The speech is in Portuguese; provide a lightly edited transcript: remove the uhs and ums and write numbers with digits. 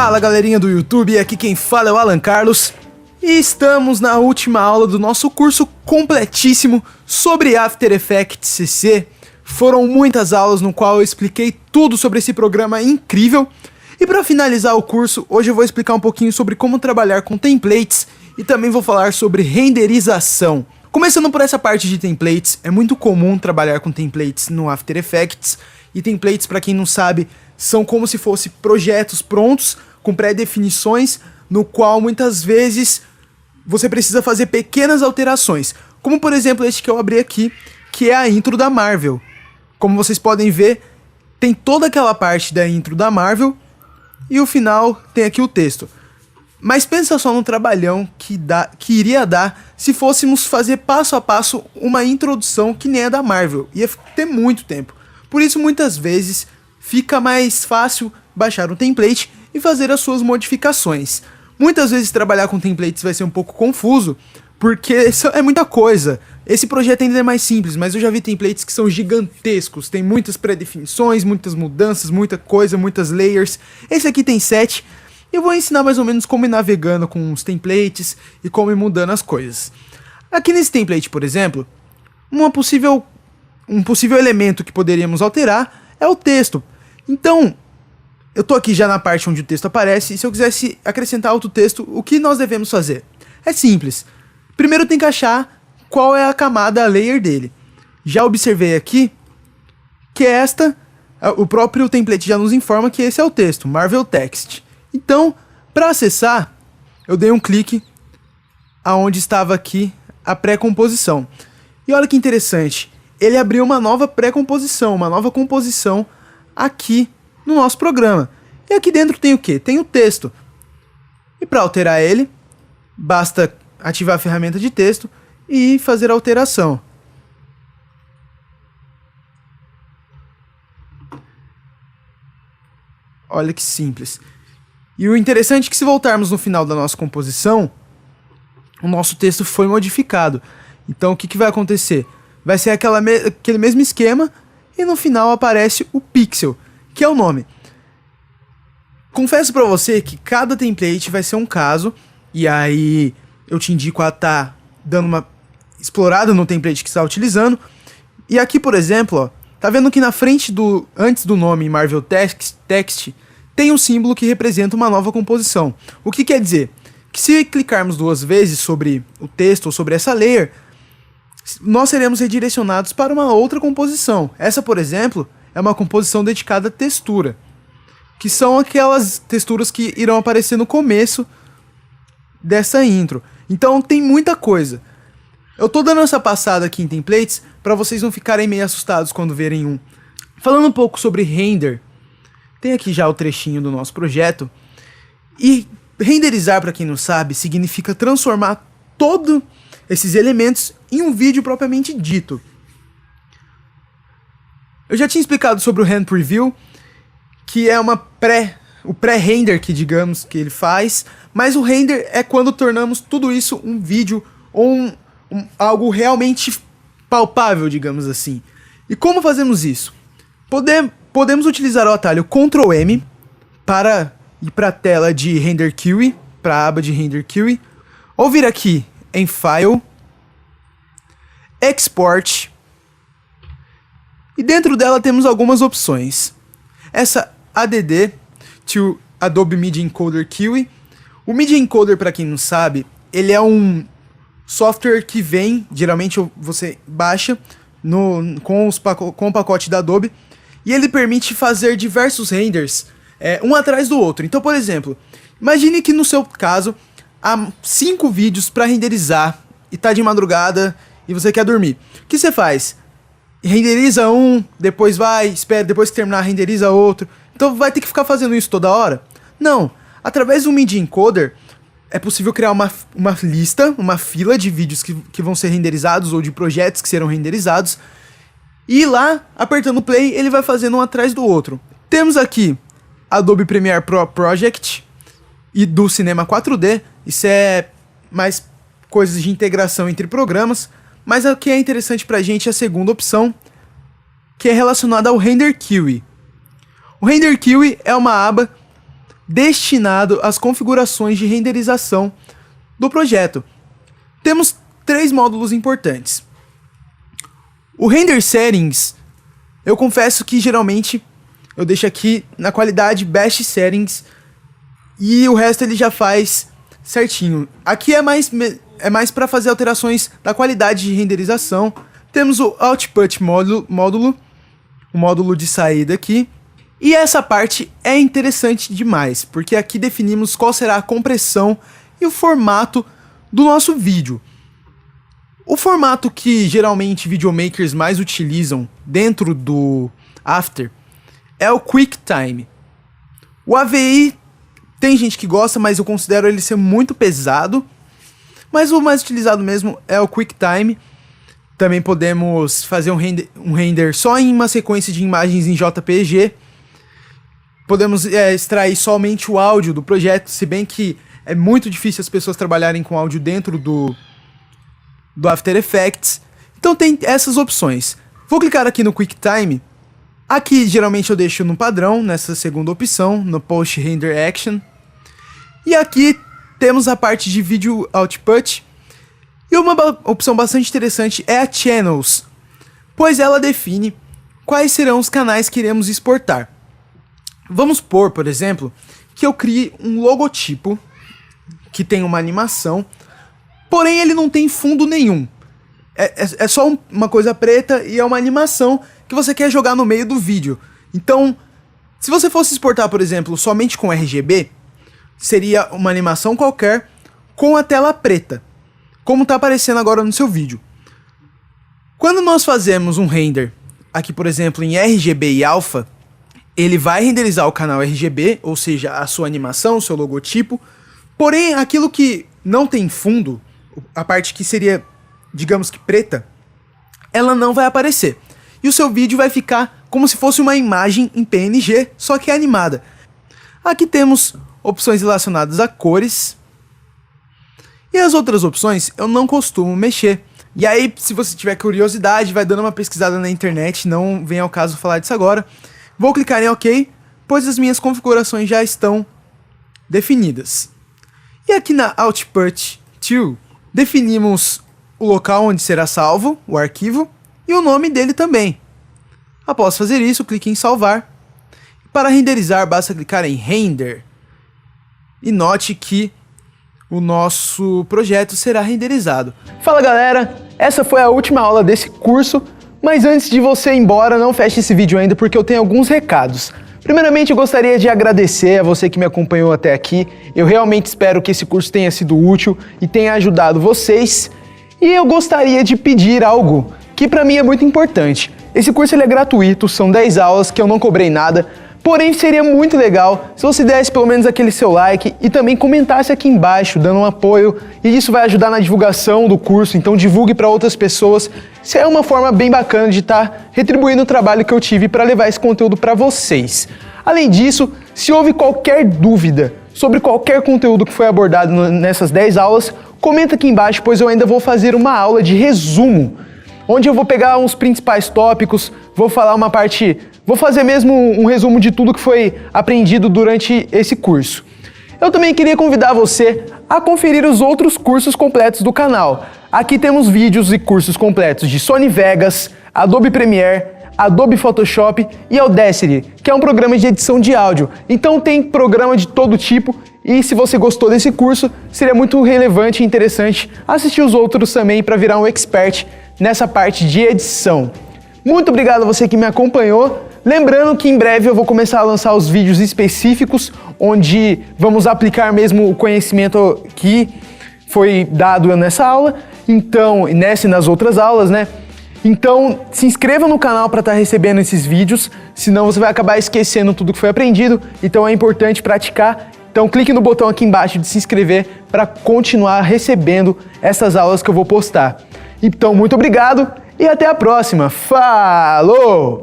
Fala galerinha do YouTube, aqui quem fala é o Alan Carlos e estamos na última aula do nosso curso completíssimo sobre After Effects CC. Foram muitas aulas no qual eu expliquei tudo sobre esse programa incrível e para finalizar o curso, hoje eu vou explicar um pouquinho sobre como trabalhar com templates e também vou falar sobre renderização. Começando por essa parte de templates, é muito comum trabalhar com templates no After Effects e templates, para quem não sabe, são como se fossem projetos prontos com pré-definições, no qual muitas vezes você precisa fazer pequenas alterações, como por exemplo este que eu abri aqui, que é a intro da Marvel. Como vocês podem ver, tem toda aquela parte da intro da Marvel e o final tem aqui o texto. Mas pensa só no trabalhão que iria dar se fôssemos fazer passo a passo uma introdução que nem a da Marvel. Ia ter muito tempo. Por isso, muitas vezes, fica mais fácil baixar um template e fazer as suas modificações. Muitas vezes trabalhar com templates vai ser um pouco confuso, porque é muita coisa. Esse projeto ainda é mais simples, mas eu já vi templates que são gigantescos. Tem muitas pré-definições, muitas mudanças, muita coisa, muitas layers. Esse aqui tem 7. Eu vou ensinar mais ou menos como ir navegando com os templates e como ir mudando as coisas. Aqui nesse template, por exemplo, um possível elemento que poderíamos alterar é o texto. Então, eu tô aqui já na parte onde o texto aparece, e se eu quisesse acrescentar outro texto, o que nós devemos fazer? É simples. Primeiro tem que achar qual é a camada, a layer dele. Já observei aqui que o próprio template já nos informa que esse é o texto, Marvel Text. Então, para acessar, eu dei um clique aonde estava aqui a pré-composição. E olha que interessante, ele abriu uma nova pré-composição, uma nova composição aqui no nosso programa. E aqui dentro tem o quê? Tem o texto. E para alterar ele, basta ativar a ferramenta de texto e fazer a alteração. Olha que simples. E o interessante é que se voltarmos no final da nossa composição, o nosso texto foi modificado. Então o que vai acontecer? Vai ser aquele mesmo esquema e no final aparece o pixel, que é o nome. Confesso para você que cada template vai ser um caso, e aí eu te indico a estar dando uma explorada no template que você está utilizando. E aqui, por exemplo, ó, tá vendo que na frente antes do nome Marvel Text, tem um símbolo que representa uma nova composição. O que quer dizer? Que se clicarmos 2 vezes sobre o texto ou sobre essa layer, nós seremos redirecionados para uma outra composição. Essa, por exemplo, é uma composição dedicada à textura, que são aquelas texturas que irão aparecer no começo dessa intro. Então tem muita coisa. Eu tô dando essa passada aqui em templates para vocês não ficarem meio assustados quando verem um. Falando um pouco sobre render, tem aqui já o trechinho do nosso projeto. E renderizar, para quem não sabe, significa transformar todos esses elementos em um vídeo propriamente dito. Eu já tinha explicado sobre o Hand Preview, que é o pré-render que digamos que ele faz, mas o render é quando tornamos tudo isso um vídeo ou algo realmente palpável, digamos assim. E como fazemos isso? Podemos utilizar o atalho Ctrl M para ir para a tela de Render Queue, para a aba de Render Queue, ou vir aqui em File, Export, e dentro dela temos algumas opções. Essa ADD, to Adobe Media Encoder Queue. O Media Encoder, para quem não sabe, ele é um software que vem, geralmente você baixa com o pacote da Adobe, e ele permite fazer diversos renders, um atrás do outro. Então, por exemplo, imagine que no seu caso há 5 vídeos para renderizar e tá de madrugada e você quer dormir. O que você faz? Renderiza um, depois espera, depois que terminar renderiza outro. Então vai ter que ficar fazendo isso toda hora? Não. Através do Media Encoder é possível criar uma lista, uma fila de vídeos que vão ser renderizados ou de projetos que serão renderizados. E lá, apertando play, ele vai fazendo um atrás do outro. Temos aqui Adobe Premiere Pro Project e do Cinema 4D. Isso é mais coisas de integração entre programas. Mas o que é interessante pra gente é a segunda opção, que é relacionada ao Render Queue. O Render Queue é uma aba destinado às configurações de renderização do projeto. Temos 3 módulos importantes. O Render Settings, eu confesso que geralmente eu deixo aqui na qualidade Best Settings e o resto ele já faz certinho. Aqui é mais para fazer alterações da qualidade de renderização. Temos o Output módulo, o módulo de saída aqui. E essa parte é interessante demais, porque aqui definimos qual será a compressão e o formato do nosso vídeo. O formato que geralmente videomakers mais utilizam dentro do After é o QuickTime. O AVI tem gente que gosta, mas eu considero ele ser muito pesado. Mas o mais utilizado mesmo é o QuickTime. Também podemos fazer um render só em uma sequência de imagens em JPG. Podemos extrair somente o áudio do projeto, se bem que é muito difícil as pessoas trabalharem com áudio dentro do After Effects. Então tem essas opções. Vou clicar aqui no QuickTime. Aqui geralmente eu deixo no padrão, nessa segunda opção, no Post Render Action. E aqui temos a parte de Video Output. E uma opção bastante interessante é a Channels, pois ela define quais serão os canais que iremos exportar. Vamos supor, por exemplo, que eu crie um logotipo que tem uma animação, porém ele não tem fundo nenhum. É só uma coisa preta e é uma animação que você quer jogar no meio do vídeo. Então, se você fosse exportar, por exemplo, somente com RGB, seria uma animação qualquer com a tela preta, como está aparecendo agora no seu vídeo. Quando nós fazemos um render, aqui por exemplo em RGB e Alpha, ele vai renderizar o canal RGB, ou seja, a sua animação, o seu logotipo, porém aquilo que não tem fundo, a parte que seria, digamos que preta, ela não vai aparecer. E o seu vídeo vai ficar como se fosse uma imagem em PNG, só que animada. Aqui temos opções relacionadas a cores. E as outras opções eu não costumo mexer. E aí, se você tiver curiosidade, vai dando uma pesquisada na internet, não vem ao caso falar disso agora. Vou clicar em OK, pois as minhas configurações já estão definidas. E aqui na Output Tool, definimos o local onde será salvo o arquivo e o nome dele também. Após fazer isso, clique em salvar. Para renderizar, basta clicar em Render. E note que o nosso projeto será renderizado. Fala galera, essa foi a última aula desse curso, mas antes de você ir embora, não feche esse vídeo ainda porque eu tenho alguns recados. Primeiramente, eu gostaria de agradecer a você que me acompanhou até aqui. Eu realmente espero que esse curso tenha sido útil e tenha ajudado vocês. E eu gostaria de pedir algo que para mim é muito importante. Esse curso ele é gratuito, são 10 aulas que eu não cobrei nada. Porém, seria muito legal se você desse pelo menos aquele seu like e também comentasse aqui embaixo, dando um apoio. E isso vai ajudar na divulgação do curso, então divulgue para outras pessoas. Isso é uma forma bem bacana de estar retribuindo o trabalho que eu tive para levar esse conteúdo para vocês. Além disso, se houve qualquer dúvida sobre qualquer conteúdo que foi abordado nessas 10 aulas, comenta aqui embaixo, pois eu ainda vou fazer uma aula de resumo, onde eu vou pegar uns principais tópicos, vou fazer mesmo um resumo de tudo que foi aprendido durante esse curso. Eu também queria convidar você a conferir os outros cursos completos do canal. Aqui temos vídeos e cursos completos de Sony Vegas, Adobe Premiere, Adobe Photoshop e Audacity, que é um programa de edição de áudio. Então tem programa de todo tipo e se você gostou desse curso, seria muito relevante e interessante assistir os outros também para virar um expert nessa parte de edição. Muito obrigado a você que me acompanhou. Lembrando que em breve eu vou começar a lançar os vídeos específicos, onde vamos aplicar mesmo o conhecimento que foi dado nessa aula, então, nessa e nas outras aulas, né? Então, se inscreva no canal para estar recebendo esses vídeos, senão você vai acabar esquecendo tudo que foi aprendido, então é importante praticar. Então, clique no botão aqui embaixo de se inscrever para continuar recebendo essas aulas que eu vou postar. Então, muito obrigado e até a próxima. Falou!